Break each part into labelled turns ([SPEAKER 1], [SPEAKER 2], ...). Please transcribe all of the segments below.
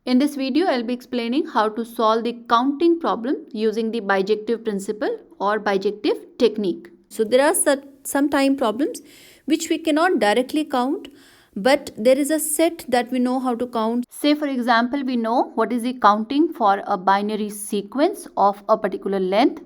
[SPEAKER 1] In this video, I'll be explaining how to solve the counting problem using the bijective principle or bijective technique. So there are some time problems which we cannot directly count, but there is a set that we know how to count. Say for example, we know what is the counting for a binary sequence of a particular length,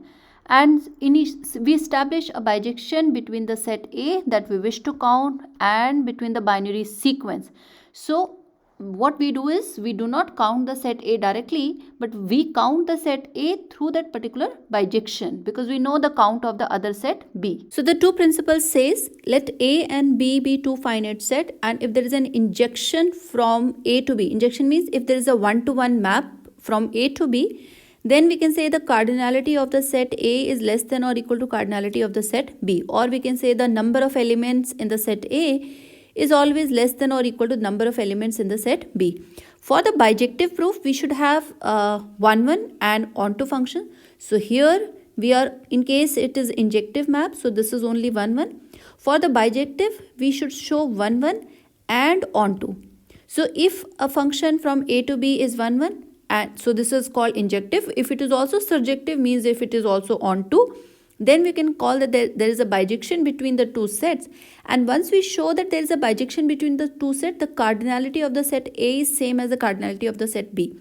[SPEAKER 1] and we establish a bijection between the set A that we wish to count and between the binary sequence. So what we do is we do not count the set A directly, but we count the set A through that particular bijection because we know the count of the other set B. So the two principles says let A and B be two finite set, and if there is an injection from A to B, injection means if there is a one-to-one map from A to B, then we can say the cardinality of the set A is less than or equal to cardinality of the set B, or we can say the number of elements in the set A is always less than or equal to the number of elements in the set B. For the bijective proof, we should have 1 1 and onto function. So here we are, in case it is injective map, so this is only 1 1. For the bijective, we should show 1 1 and onto. So if a function from A to B is 1 1, and so this is called injective. If it is also surjective, means if it is also onto, then we can call that there is a bijection between the two sets. And once we show that there is a bijection between the two sets, the cardinality of the set A is same as the cardinality of the set B.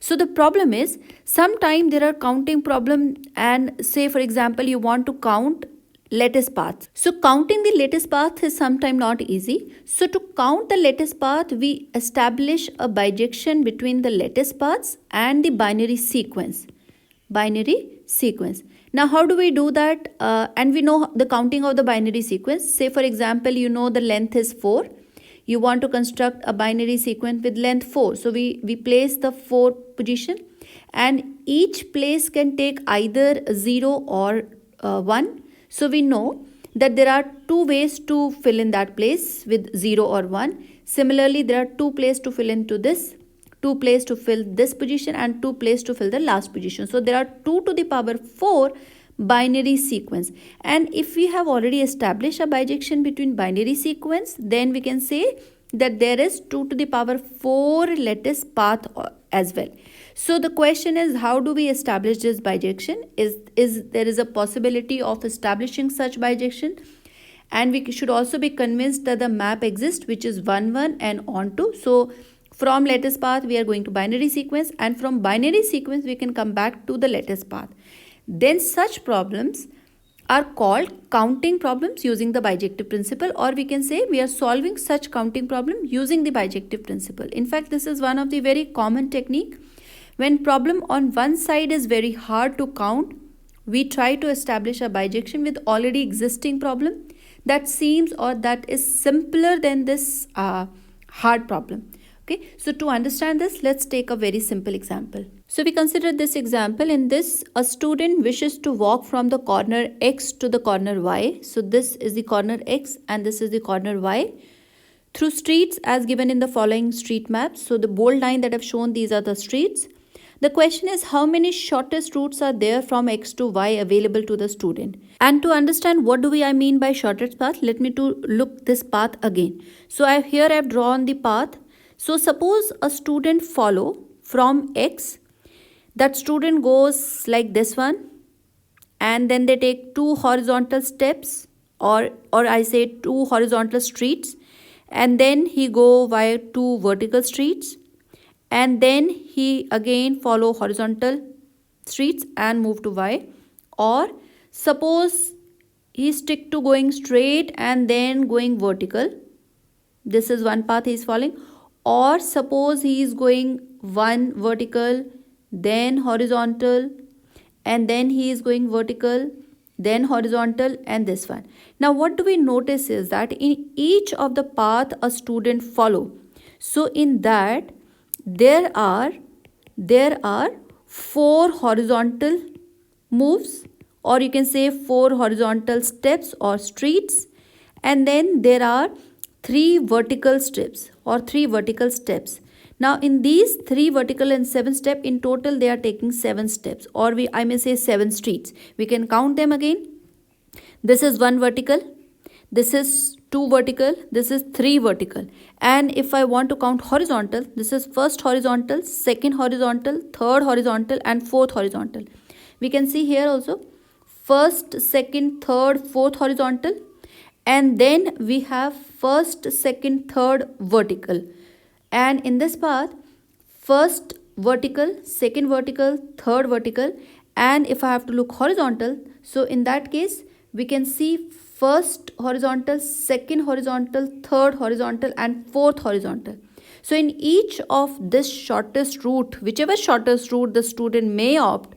[SPEAKER 1] So the problem is, sometimes there are counting problem, and say for example you want to count lattice paths. So counting the lattice path is sometimes not easy. So to count the lattice path, we establish a bijection between the lattice paths and the binary sequence. Now how do we do that? And we know the counting of the binary sequence. Say for example, you know the length is 4. You want to construct a binary sequence with length 4. So we place the 4 position, and each place can take either 0 or 1. So we know that there are two ways to fill in that place with 0 or 1. Similarly, there are two places to fill into this, two places to fill this position, and two places to fill the last position. So there are 2 to the power 4 binary sequence. And if we have already established a bijection between binary sequence, then we can say that there is 2 to the power 4 lattice path as well. So the question is, how do we establish this bijection? There is a possibility of establishing such bijection, and we should also be convinced that the map exists, which is 1 1 and onto. So from lattice path we are going to binary sequence, and from binary sequence we can come back to the lattice path. Then such problems are called counting problems using the bijective principle, or we can say we are solving such counting problem using the bijective principle. In fact, this is one of the very common technique. When problem on one side is very hard to count, we try to establish a bijection with already existing problem that seems or that is simpler than this hard problem. Okay, so to understand this, let's take a very simple example. So we consider this example. In this, a student wishes to walk from the corner X to the corner Y. So this is the corner X and this is the corner Y, through streets as given in the following street maps. So the bold line that I've shown, these are the streets. The question is, how many shortest routes are there from X to Y available to the student? And to understand what do I mean by shortest path, let me to look this path again. So I've drawn the path. So suppose a student follow from X. That student goes like this one, and then they take 2 horizontal steps, or I say 2 horizontal streets, and then he go via 2 vertical streets, and then he again follow horizontal streets and move to Y. Or suppose he stick to going straight and then going vertical. This is one path he is following. Or suppose he is going one vertical, then horizontal, and then he is going vertical, then horizontal, and this one. Now what do we notice is that in each of the path a student follow, so in that there are 4 horizontal moves, or you can say 4 horizontal steps or streets, and then there are 3 vertical steps or 3 vertical steps. Now in these 3 vertical and 7 step, in total they are taking 7 steps, or I may say 7 streets. We can count them again. This is 1 vertical, this is 2 vertical, this is 3 vertical. And if I want to count horizontal, this is first horizontal, second horizontal, third horizontal, and fourth horizontal. We can see here also first, second, third, fourth horizontal, and then we have first, second, third vertical. And in this path, first vertical, second vertical, third vertical, and if I have to look horizontal, so in that case we can see first horizontal, second horizontal, third horizontal, and fourth horizontal. So in each of this shortest route, whichever shortest route the student may opt,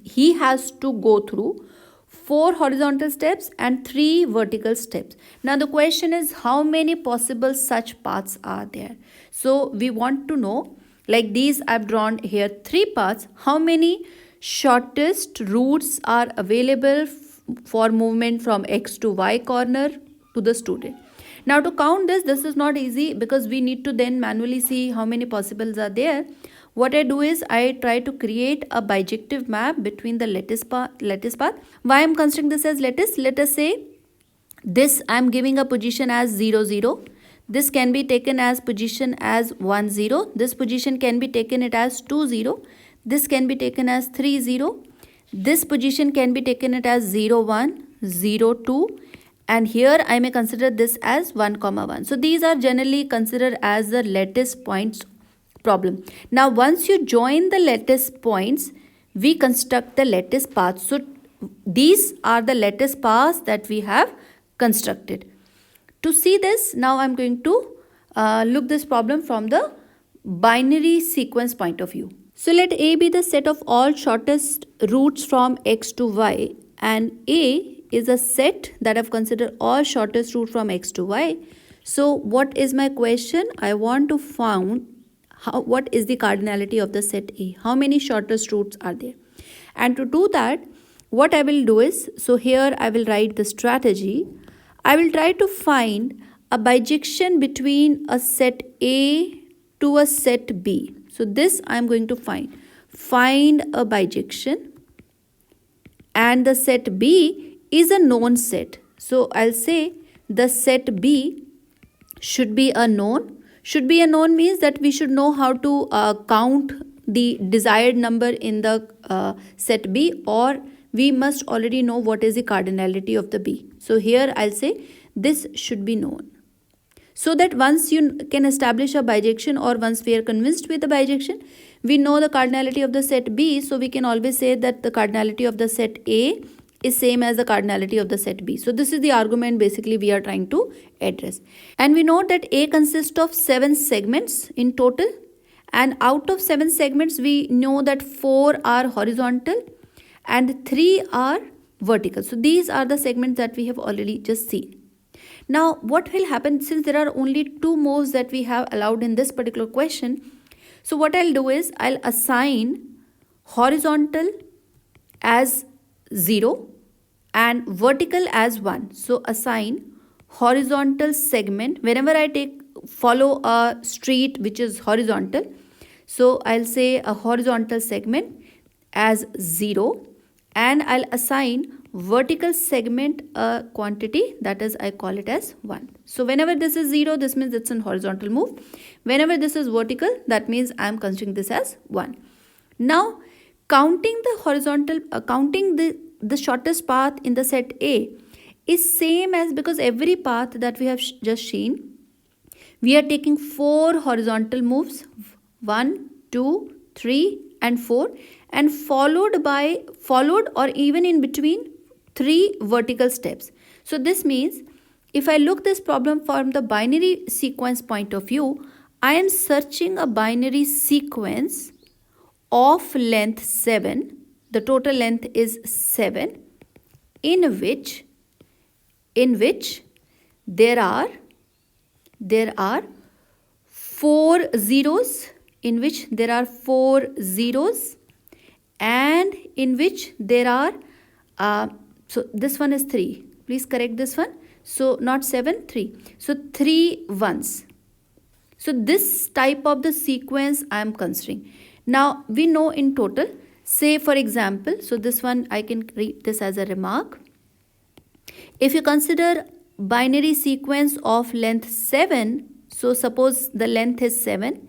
[SPEAKER 1] he has to go through 4 horizontal steps and 3 vertical steps. Now the question is, how many possible such paths are there? So we want to know, like these I've drawn here 3 paths, how many shortest routes are available for movement from X to Y corner to the student. Now to count this is not easy because we need to then manually see how many possibles are there. What I do is I try to create a bijective map between the lattice path. Why I'm considering this as lattice? Let us say this I'm giving a position as 0, 0. This can be taken as position as 1, 0. This position can be taken it as 2, 0. This can be taken as 3, 0. This position can be taken it as 0, 1, 0, 2. And here I may consider this as 1, 1. So these are generally considered as the lattice points problem. Now once you join the lattice points, we construct the lattice path. So these are the lattice paths that we have constructed. To see this, now I'm going to look this problem from the binary sequence point of view. So let A be the set of all shortest routes from X to Y, and A is a set that I've considered all shortest route from X to Y. So what is my question? I want to find what is the cardinality of the set A? How many shortest routes are there? And to do that, what I will do is, so here I will write the strategy. I will try to find a bijection between a set A to a set B. So this I am going to find. Find a bijection, and the set B is a known set. So I'll say the set B should be a known. Should be a known means that we should know how to count the desired number in the set B, or we must already know what is the cardinality of the B. So here I'll say this should be known. So that once you can establish a bijection, or once we are convinced with the bijection, we know the cardinality of the set B. So we can always say that the cardinality of the set A is same as the cardinality of the set B. So this is the argument basically we are trying to address. And we know that A consists of 7 segments in total. And out of 7 segments, we know that 4 are horizontal and 3 are vertical. So these are the segments that we have already just seen. Now what will happen, since there are only 2 moves that we have allowed in this particular question, so what I'll do is I'll assign horizontal as 0 and vertical as 1. So assign horizontal segment whenever I follow a street which is horizontal. So I'll say a horizontal segment as 0, and I'll assign vertical segment a quantity, that is I call it as 1. So whenever this is 0, this means it's a horizontal move. Whenever this is vertical, that means I'm considering this as 1. Now counting the horizontal, counting the shortest path in the set A is same as, because every path that we have just seen, we are taking 4 horizontal moves, 1, 2, 3 and 4, and followed or even in between 3 vertical steps. So this means if I look this problem from the binary sequence point of view, I am searching a binary sequence of length 7. The total length is 7, in which there are 4 zeros, and in which there are so this one is 3. Please correct this one. So not 7, 3. So 3 ones. So this type of the sequence I am considering. Now we know in total, say for example, so this one I can read this as a remark. If you consider binary sequence of length 7, so suppose the length is 7,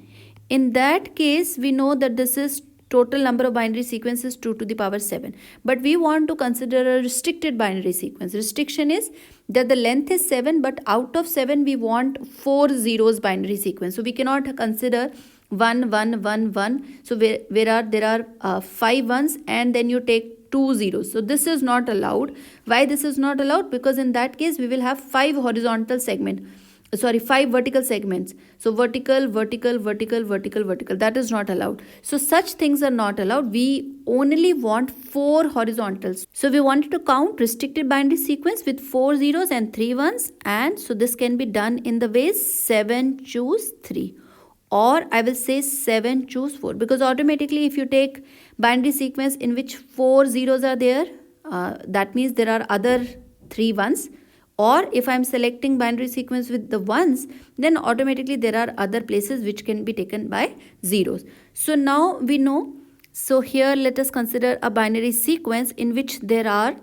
[SPEAKER 1] in that case we know that this is total number of binary sequences 2 to the power 7, but we want to consider a restricted binary sequence. Restriction is that the length is 7, but out of 7 we want 4 zeros binary sequence, so we cannot consider 1 1 1 1, so there are 5 ones and then you take 2 zeros, so this is not allowed. Why this is not allowed? Because in that case we will have 5 horizontal segment, sorry, 5 vertical segments, so vertical vertical vertical vertical vertical, that is not allowed. So such things are not allowed. We only want 4 horizontals, so we wanted to count restricted binary sequence with 4 zeros and 3 ones, and so this can be done in the way 7 choose 3, or I will say 7 choose 4, because automatically if you take binary sequence in which 4 zeros are there, that means there are other 3 ones. Or if I am selecting binary sequence with the ones, then automatically there are other places which can be taken by zeros. So now we know. So here let us consider a binary sequence in which there are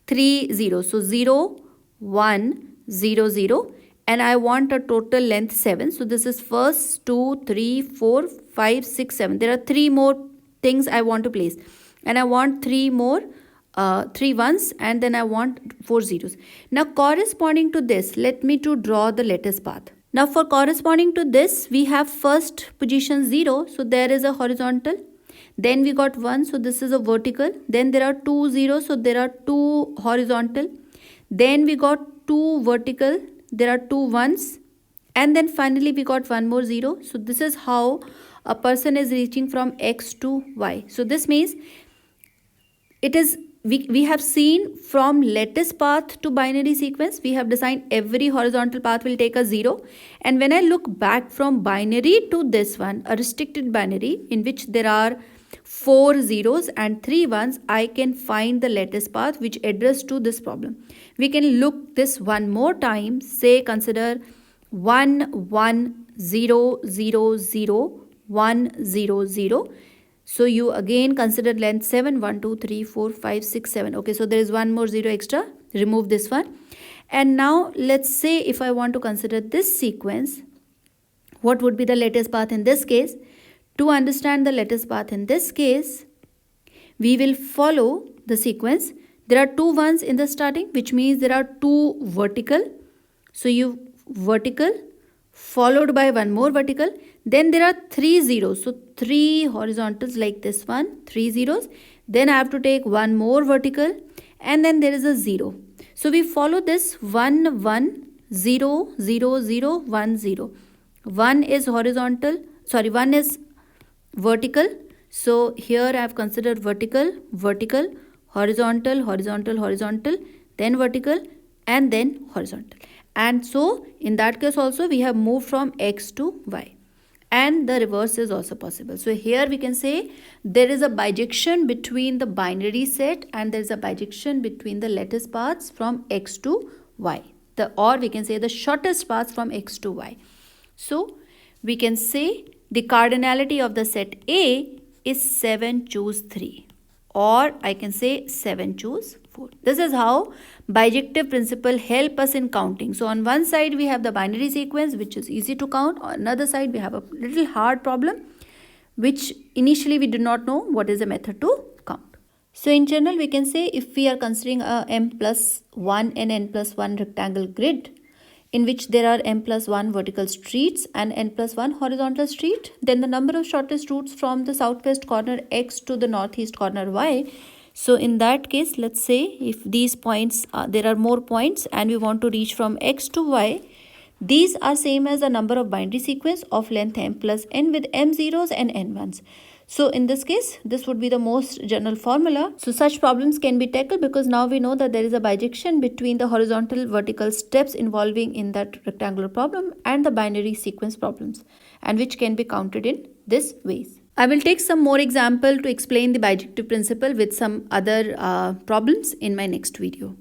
[SPEAKER 1] 3 zeros. So 0, 1, 0, 0. And I want a total length 7. So this is first, 2, 3, 4, 5, 6, 7. There are 3 more things I want to place. And I want 3 more. 3 ones, and then I want 4 zeros. Now corresponding to this, let me to draw the lattice path. Now for corresponding to this, we have first position 0, so there is a horizontal. Then we got 1, so this is a vertical. Then there are 2 zeros, so there are 2 horizontal. Then we got 2 vertical, there are 2 ones. And then finally we got 1 more 0. So this is how a person is reaching from X to Y. So this means it is we have seen from lattice path to binary sequence, we have designed every horizontal path will take a 0. And when I look back from binary to this one, a restricted binary in which there are 4 zeros and 3 ones, I can find the lattice path which address to this problem. We can look this one more time, say consider 1 1 0 0 0 1 0 0. So you again consider length 7, 1, 2, 3, 4, 5, 6, 7. Okay, so there is 1 more 0 extra. Remove this one. And now let's say if I want to consider this sequence, what would be the lattice path in this case? To understand the lattice path in this case, we will follow the sequence. There are 2 ones in the starting, which means there are 2 vertical. So you vertical followed by 1 more vertical. Then there are 3 zeros, so 3 horizontals like this one, 3 zeros. Then I have to take 1 more vertical, and then there is a 0. So we follow this 1 1 0 0 0 1 0. 1 is horizontal, sorry, 1 is vertical. So here I have considered vertical, vertical, horizontal, horizontal, horizontal, then vertical, and then horizontal. And so in that case also we have moved from X to Y. And the reverse is also possible. So here we can say there is a bijection between the binary set and there is a bijection between the lattice paths from X to Y. Or we can say the shortest path from X to Y. So we can say the cardinality of the set A is 7 choose 3. Or I can say 7 choose 4. This is how bijective principle help us in counting. So on one side we have the binary sequence which is easy to count. On another side we have a little hard problem which initially we do not know what is the method to count. So in general we can say if we are considering a m plus 1 and n plus 1 rectangle grid in which there are m plus 1 vertical streets and n plus 1 horizontal street, then the number of shortest routes from the southwest corner X to the northeast corner Y. So in that case, let's say if these points, there are more points and we want to reach from X to Y, these are same as the number of binary sequence of length m plus n with m zeros and n ones. So in this case, this would be the most general formula. So such problems can be tackled because now we know that there is a bijection between the horizontal vertical steps involving in that rectangular problem and the binary sequence problems, and which can be counted in this ways. I will take some more example to explain the bijective principle with some other problems in my next video.